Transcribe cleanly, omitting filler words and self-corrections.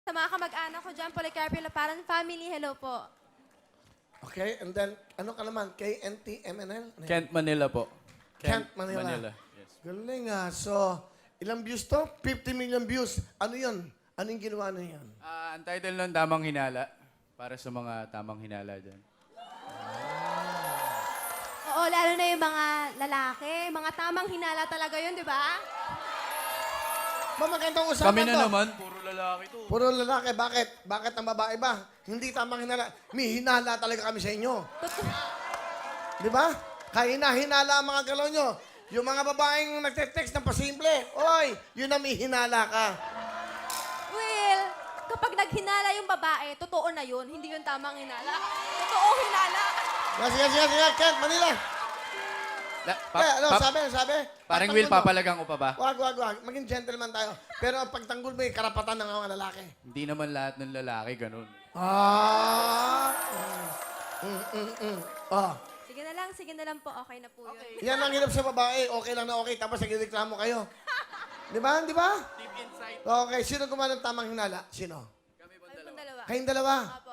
Sa mga kamag-anak ko dyan, Policarpio Laparan family, hello po. Okay, and then, ano ka naman? KNTMNL? Ano yan? Kent, Manila po. Kent, Manila. Yes. Galing ah. So, ilang views to? 50 million views. Ano yun? Ano yung ginawa na yan? Ang title nun, Tamang Hinala. Para sa mga tamang hinala dyan. Oo, lalo na yung mga lalaki. Mga tamang hinala talaga yun, di ba? Magandang usapan Kami to. na naman, puro lalaki to. Puro lalaki. Bakit? Bakit ang babae ba? Hindi tamang hinala. May hinala talaga kami sa inyo. Di ba? Kaya hinala ang mga galaw nyo. Yung mga babaeng nagte-text ng pasimple, oy, yun na may hinala ka. Will, kapag naghinala yung babae, totoo na yun. Hindi yun tamang hinala. Totoong hinala. Sige, Kent, Manila. Sabi. Parang Pagtanggol Will, mo. papalagang ko pa ba? Wag. Maging gentleman tayo. Pero ang pagtanggol mo, karapatan ng mga lalaki. Hindi naman lahat ng lalaki ganun. Ah. Oh. Sige na lang po. Okay na po yun. Yan ang hirap sa babae. Okay lang na okay. Tapos nagreklamo kayo. Di ba? Deep inside. Okay. Sino gumawa ng tamang hinala? Sino? Kami pong dalawa. Kayong dalawa. Apo.